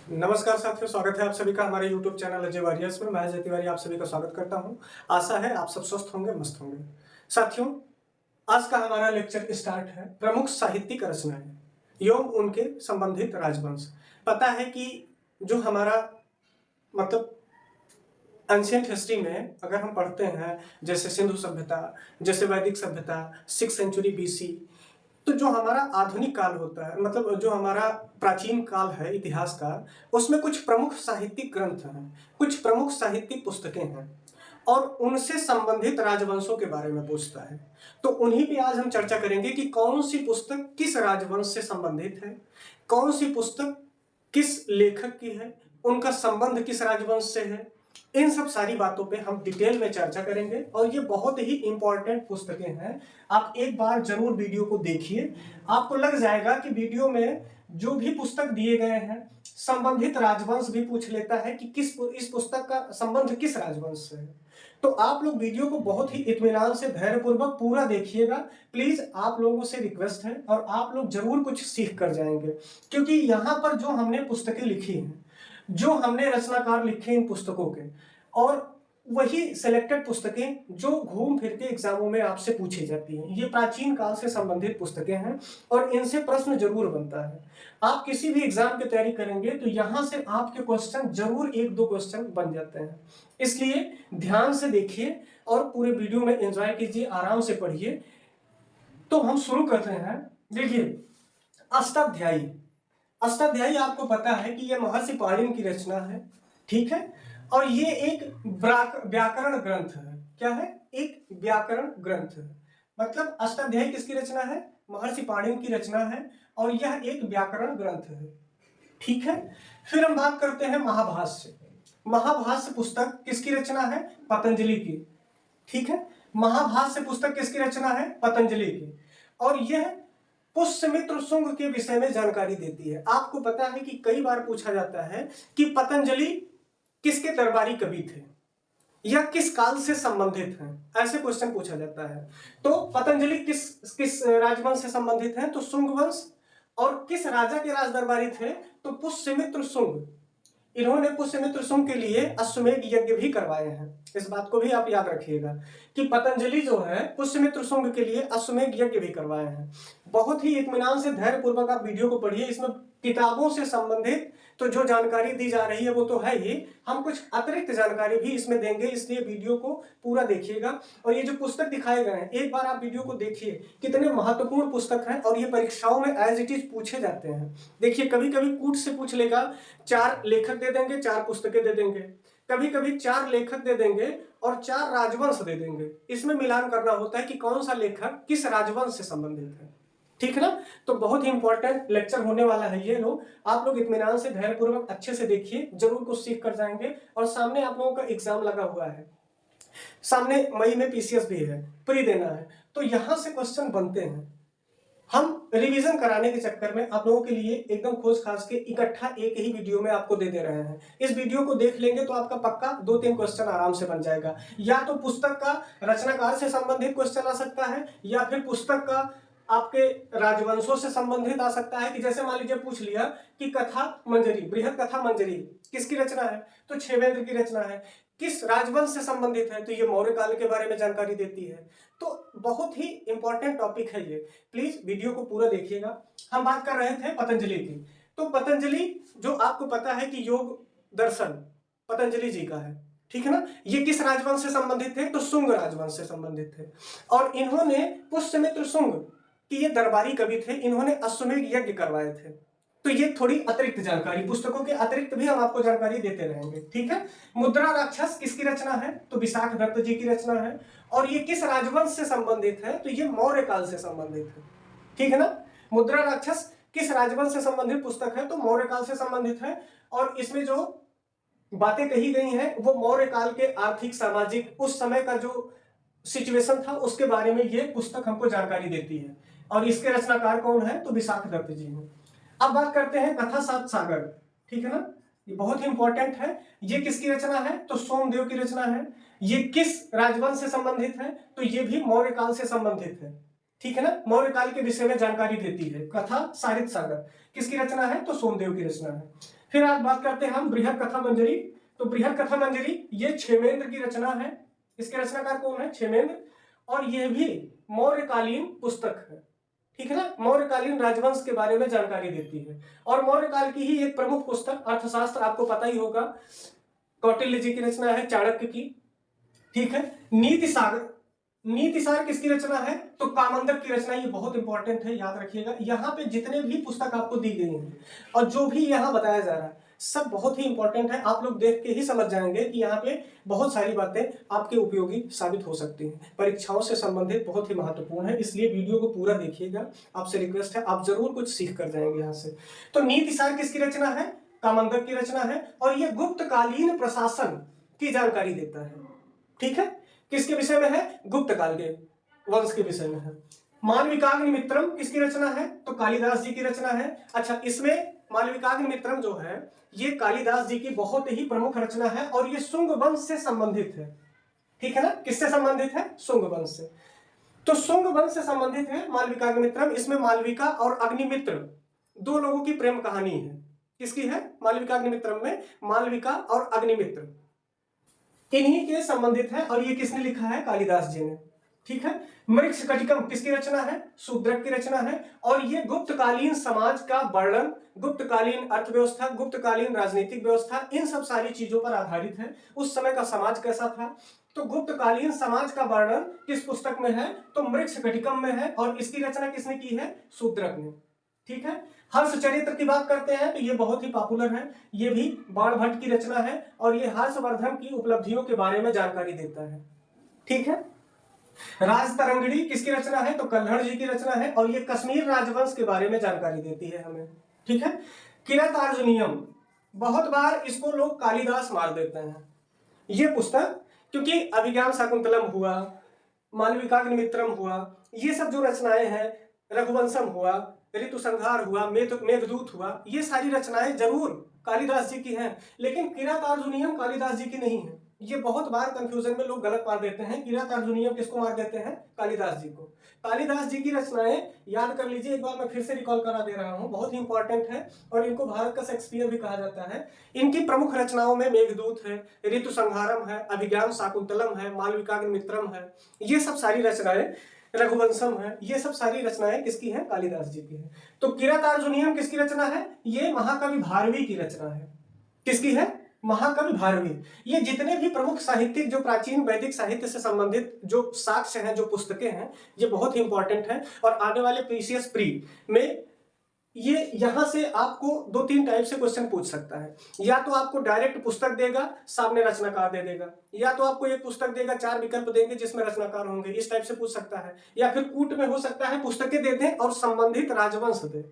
नमस्कार साथियों, स्वागत है आप सभी का हमारे YouTube चैनल अजय वॉरियर्स में। मैं अजय तिवारी आप सभी का स्वागत करता हूं। आशा है आप सब स्वस्थ होंगे, मस्त होंगे। साथियों, आज का हमारा लेक्चर स्टार्ट है प्रमुख साहित्यिक रचनाएं एवं उनके संबंधित राजवंश। पता है कि जो हमारा मतलब एंशिएंट हिस्ट्री में अगर हम पढ़ते हैं, जैसे सिंधु सभ्यता, जैसे वैदिक सभ्यता, 6th सेंचुरी BC, तो जो हमारा आधुनिक काल होता है, मतलब जो हमारा प्राचीन काल है इतिहास का, उसमें कुछ प्रमुख साहित्यिक ग्रंथ हैं, कुछ प्रमुख साहित्यिक पुस्तकें हैं और उनसे संबंधित राजवंशों के बारे में पूछता है। तो उन्हीं पे आज हम चर्चा करेंगे कि कौन सी पुस्तक किस राजवंश से संबंधित है, कौन सी पुस्तक किस लेखक की है, उनका संबंध किस राजवंश से है। इन सब सारी बातों पे हम डिटेल में चर्चा करेंगे और ये बहुत ही इंपॉर्टेंट पुस्तकें हैं। आप एक बार जरूर वीडियो को देखिए, आपको लग जाएगा कि वीडियो में जो भी पुस्तक दिए गए हैं संबंधित राजवंश भी पूछ लेता है कि इस पुस्तक का संबंध किस राजवंश से है। तो आप लोग वीडियो को बहुत ही इत्मीनान से धैर्यपूर्वक पूरा देखिएगा। प्लीज आप लोगों से रिक्वेस्ट है और आप लोग जरूर कुछ सीख कर जाएंगे, क्योंकि यहाँ पर जो हमने पुस्तकें लिखी हैं, जो हमने रचनाकार लिखे इन पुस्तकों के, और वही सिलेक्टेड पुस्तकें जो घूम फिर के एग्जामों में आपसे पूछी जाती हैं। ये प्राचीन काल से संबंधित पुस्तकें हैं और इनसे प्रश्न जरूर बनता है। आप किसी भी एग्जाम की तैयारी करेंगे तो यहां से आपके क्वेश्चन जरूर 1-2 क्वेश्चन बन जाते हैं। इसलिए ध्यान से देखिए और पूरे वीडियो में एंजॉय कीजिए, आराम से पढ़िए। तो हम शुरू करते हैं। देखिए, अष्टाध्यायी। अष्टाध्यायी आपको पता है कि यह महर्षि पाणिनि की रचना है, ठीक है, और ये एक व्याकरण ग्रंथ है। क्या है? एक व्याकरण ग्रंथ है। मतलब अष्टाध्यायी किसकी रचना है? महर्षि पाणिनि की रचना है और यह एक व्याकरण ग्रंथ है, ठीक है। फिर हम बात करते हैं महाभाष्य। महाभाष्य पुस्तक किसकी रचना है? पतंजलि की, ठीक है। महाभाष्य पुस्तक किसकी रचना है? पतंजलि की। और यह पुष्यमित्र शुंग के विषय में जानकारी देती है। आपको पता है कि कई बार पूछा जाता है कि पतंजलि किसके दरबारी कवि थे या किस काल से संबंधित हैं, ऐसे क्वेश्चन पूछा जाता है। तो पतंजलि किस राजवंश से संबंधित हैं? तो शुंग वंश। और किस राजा के राज दरबारी थे? तो पुष्यमित्र शुंग। इन्होंने पुष्यमित्र शुंग के लिए अश्वमेध यज्ञ भी करवाए हैं। इस बात को भी आप याद रखिएगा कि पतंजलि जो है पुष्यमित्र शुंग के लिए अश्वमेध यज्ञ भी करवाए हैं। बहुत ही इत्मीनान से धैर्यपूर्वक आप वीडियो को पढ़िए। इसमें किताबों से संबंधित तो जो जानकारी दी जा रही है वो तो है ही, हम कुछ अतिरिक्त जानकारी भी इसमें देंगे, इसलिए वीडियो को पूरा देखिएगा। और ये जो पुस्तक दिखाए गए हैं, एक बार आप वीडियो को देखिए, कितने महत्वपूर्ण पुस्तक हैं और ये परीक्षाओं में एज इट इज पूछे जाते हैं। देखिए, कभी कभी कूट से पूछ लेगा, 4 लेखक दे देंगे, 4 पुस्तकें दे देंगे, कभी कभी 4 लेखक दे देंगे और 4 राजवंश दे देंगे। इसमें मिलान करना होता है कि कौन सा लेखक किस राजवंश से संबंधित है, ठीक है ना। तो बहुत ही इंपॉर्टेंट लेक्चर होने वाला है ये। लोग आप लोग इत्मीनान से धैर्यपूर्वक अच्छे से देखिए, जरूर कुछ सीख कर जाएंगे। और सामने आप लोगों का एग्जाम लगा हुआ है, सामने मई में PCS भी है, प्री देना है, तो यहां से क्वेश्चन बनते हैं। हम रिवीजन कराने के चक्कर में आप लोगों के लिए एकदम खोज खास के इकट्ठा एक ही वीडियो में आपको दे रहे हैं। इस वीडियो को देख लेंगे तो आपका पक्का 2-3 क्वेश्चन आराम से बन जाएगा। या तो पुस्तक का रचनाकार से संबंधित क्वेश्चन आ सकता है, या फिर पुस्तक का आपके राजवंशों से संबंधित आ सकता है। कि जैसे मान लीजिए पूछ लिया कि कथा मंजरी, बृहद कथा मंजरी किसकी रचना है? तो छेवेंद्र की रचना है। किस राजवंश से संबंधित है? तो ये मौर्य काल के बारे में जानकारी देती है। तो बहुत ही इंपॉर्टेंट टॉपिक है ये, प्लीज वीडियो को पूरा देखिएगा। हम बात कर रहे थे पतंजलि की। तो पतंजलि जो आपको पता है कि योग दर्शन पतंजलि जी का है, ठीक है ना। ये किस राजवंश से संबंधित थे? तो शुंग राजवंश से संबंधित थे। और इन्होंने पुष्यमित्र शुंग कि ये दरबारी कवि थे, इन्होंने अश्वमेध यज्ञ करवाए थे। तो ये थोड़ी अतिरिक्त जानकारी, पुस्तकों के अतिरिक्त भी हम आपको जानकारी देते रहेंगे, ठीक है। मुद्रा राक्षस किसकी रचना है? तो विशाख दत्त जी की रचना है। और ये किस राजवंश से संबंधित है? तो ये मौर्य काल से संबंधित है, ठीक है ना। मुद्रा राक्षस किस राजवंश से संबंधित पुस्तक है? तो मौर्य काल से संबंधित है। और इसमें जो बातें कही गई हैं वो मौर्य काल के आर्थिक, सामाजिक, उस समय का जो सिचुएशन था उसके बारे में ये पुस्तक हमको जानकारी देती है। और इसके रचनाकार कौन है? तो विशाख दत्त जी हैं। अब बात करते हैं कथा सात सागर, ठीक है ना। ये बहुत ही इंपॉर्टेंट है। ये किसकी रचना है? तो सोमदेव की रचना है। ये किस राजवंश से संबंधित है? तो ये भी मौर्य काल से संबंधित है, ठीक है ना, मौर्य काल के विषय में जानकारी देती है। कथा सारित सागर किसकी रचना है? तो सोमदेव की रचना है। फिर आज बात करते हैं हम बृहद कथा मंजरी। तो बृहद कथा मंजरी ये क्षेमेंद्र की रचना है। इसके रचनाकार कौन है? क्षेमेंद्र। और यह भी मौर्यकालीन पुस्तक है, ठीक है ना, मौर्यकालीन राजवंश के बारे में जानकारी देती है। और मौर्य काल की ही एक प्रमुख पुस्तक अर्थशास्त्र, आपको पता ही होगा, कौटिल्य जी की रचना है, चाणक्य की, ठीक है। नीति सागर, नीति सार किसकी रचना है? तो कामंदक की रचना। ये बहुत इंपॉर्टेंट है, याद रखिएगा। यहाँ पे जितने भी पुस्तक आपको दी गई हैं और जो भी यहाँ बताया जा रहा है सब बहुत ही इंपॉर्टेंट है। आप लोग देख के ही समझ जाएंगे कि यहाँ पे बहुत सारी बातें आपके उपयोगी साबित हो सकती हैं, परीक्षाओं से संबंधित बहुत ही महत्वपूर्ण है। इसलिए वीडियो को पूरा देखिएगा, आपसे रिक्वेस्ट है, आप जरूर कुछ सीख कर जाएंगे यहाँ से। तो नीति सार किसकी रचना है? कामंदक की रचना है। और ये गुप्तकालीन प्रशासन की जानकारी देता है, ठीक है। किसके विषय में है? गुप्त काल के वंश के विषय में है। मालविकाग्निमित्रम किसकी रचना है? तो कालिदास जी की रचना है। अच्छा, इसमें मालविकाग्निमित्रम जो है ये कालिदास जी की बहुत ही प्रमुख रचना है और ये शुंग वंश से संबंधित है, ठीक है ना। किससे संबंधित है? शुंग वंश से। तो शुंग वंश से संबंधित है मालविकाग्निमित्रम। इसमें मालविका और अग्निमित्र दो लोगों की प्रेम कहानी है। किसकी है? मालविकाग्निमित्रम में मालविका और अग्निमित्र इन्हीं के संबंधित है। और ये किसने लिखा है? कालिदास जी ने, ठीक है। मृच्छकटिकम किसकी रचना है? शूद्रक की रचना है। और ये गुप्तकालीन समाज का वर्णन, गुप्तकालीन अर्थव्यवस्था, गुप्तकालीन राजनीतिक व्यवस्था, इन सब सारी चीजों पर आधारित है। उस समय का समाज कैसा था, तो गुप्तकालीन समाज का वर्णन किस पुस्तक में है? तो मृच्छकटिकम में है। और इसकी रचना किसने की है? शूद्रक ने, ठीक है। हर्ष चरित्र की बात करते हैं तो ये बहुत ही पॉपुलर है। ये भी बाणभट्ट की रचना है और ये हर्षवर्धन की उपलब्धियों के बारे में जानकारी देता है, ठीक है। राजतरंगिणी किसकी रचना है? तो कल्हड़ जी की रचना है और ये कश्मीर राजवंश के बारे में जानकारी देती है हमें, ठीक है। किरातार्जुनीयम, बहुत बार इसको लोग कालिदास मार देते हैं। ये पुस्तक, क्योंकि अभिज्ञान शाकुंतलम हुआ, मालविकाग्निमित्रम हुआ, ये सब जो रचनाएं हैं, रघुवंशम हुआ, ऋतु संहार हुआ, मेघदूत हुआ, ये सारी रचनाएं जरूर कालिदास जी की हैं, लेकिन किरातार्जुनीयम कालिदास जी की नहीं है। ये बहुत बार कंफ्यूजन में लोग गलत मार देते हैं। किरातार्जुनीयम किसको मार देते हैं? कालिदास जी को। कालिदास जी की रचनाएं याद कर लीजिए, एक बार मैं फिर से रिकॉल करा दे रहा हूं, बहुत ही इंपॉर्टेंट है और इनको भारत का शेक्सपियर भी कहा जाता है। इनकी प्रमुख रचनाओं में मेघदूत है, ऋतु संहारम है, अभिज्ञान शाकुंतलम है, मालविकाग्निमित्रम है, ये सब सारी रचनाएं, रघुवंशम है, ये सब सारी रचनाएं किसकी हैं? कालिदास जी की है। तो किरातार्जुनीयम किसकी रचना है? ये महाकवि भारवी की रचना है। किसकी है? महाकवि भारवी। ये जितने भी प्रमुख साहित्यिक, जो प्राचीन वैदिक साहित्य से संबंधित जो साक्ष्य हैं, जो पुस्तकें हैं, ये बहुत ही इंपॉर्टेंट है। और आने वाले पीसीएस प्री में ये यहां से आपको 2-3 टाइप से क्वेश्चन पूछ सकता है। या तो आपको डायरेक्ट पुस्तक देगा, सामने रचनाकार दे देगा, या तो आपको एक पुस्तक देगा, 4 विकल्प देंगे जिसमें रचनाकार होंगे, इस टाइप से पूछ सकता है। या फिर कूट में हो सकता है पुस्तकें दे दें और संबंधित राजवंश दे,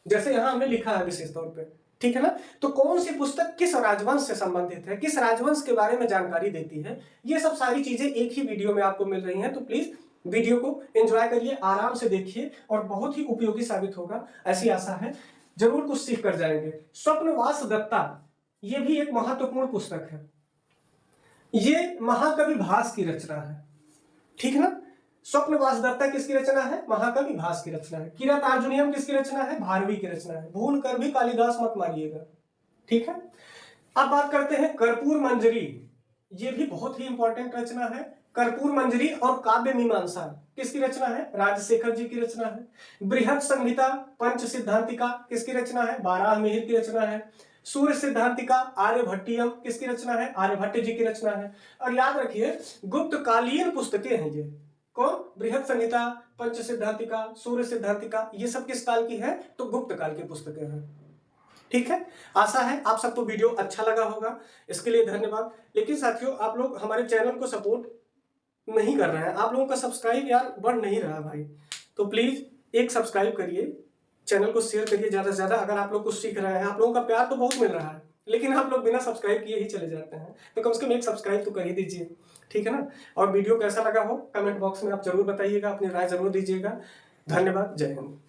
जैसे यहां हमने लिखा है विशेष तौर पर, ठीक है ना। तो कौन सी पुस्तक किस राजवंश से संबंधित है, किस राजवंश के बारे में जानकारी देती है, ये सब सारी चीजें एक ही वीडियो में आपको मिल रही हैं। तो प्लीज वीडियो को एंजॉय करिए, आराम से देखिए और बहुत ही उपयोगी साबित होगा, ऐसी आशा है। जरूर कुछ सीख कर जाएंगे। स्वप्नवास दत्ता, ये भी एक महत्वपूर्ण पुस्तक है। ये महाकवि भास की रचना है, ठीक है ना। स्वप्नवास दत्ता किसकी रचना है? महाकवि भास की रचना है। किरातार्जुनीयम किसकी रचना है? भारवी की रचना है। भूल कर भी कालिदास मत मारिएगा, ठीक है। अब बात करते हैं कर्पूर मंजरी, ये भी बहुत ही इंपॉर्टेंट रचना है। कर्पूर मंजरी और काव्य मीमांसा किसकी रचना है? राजशेखर जी की रचना है। बृहद संहिता पंच सिद्धांतिका किसकी रचना है? बाराहमिहिर की रचना है। सूर्य सिद्धांतिका आर्यभट्टियम किसकी रचना है? आर्यभट्ट जी की रचना है। और याद रखिए गुप्तकालीन पुस्तकें हैं ये। कौन? बृहद संहिता, पंच सिद्धांतिका, सूर्य सिद्धांतिका, ये सब किस काल की है? तो गुप्त काल की पुस्तकें हैं, ठीक है। आशा है आप सबको वीडियो अच्छा लगा होगा, इसके लिए धन्यवाद। लेकिन साथियों, आप लोग हमारे चैनल को सपोर्ट नहीं कर रहे हैं, आप लोगों का सब्सक्राइब यार बढ़ नहीं रहा भाई। तो प्लीज एक सब्सक्राइब करिए, चैनल को शेयर करिए ज्यादा से ज्यादा। अगर आप लोग कुछ सीख रहे हैं, आप लोगों का प्यार तो बहुत मिल रहा है, लेकिन आप लोग बिना सब्सक्राइब किए ही चले जाते हैं, तो कम से कम एक सब्सक्राइब तो कर ही दीजिए, ठीक है ना। और वीडियो कैसा लगा हो कमेंट बॉक्स में आप जरूर बताइएगा, अपनी राय जरूर दीजिएगा। धन्यवाद, जय हिंद।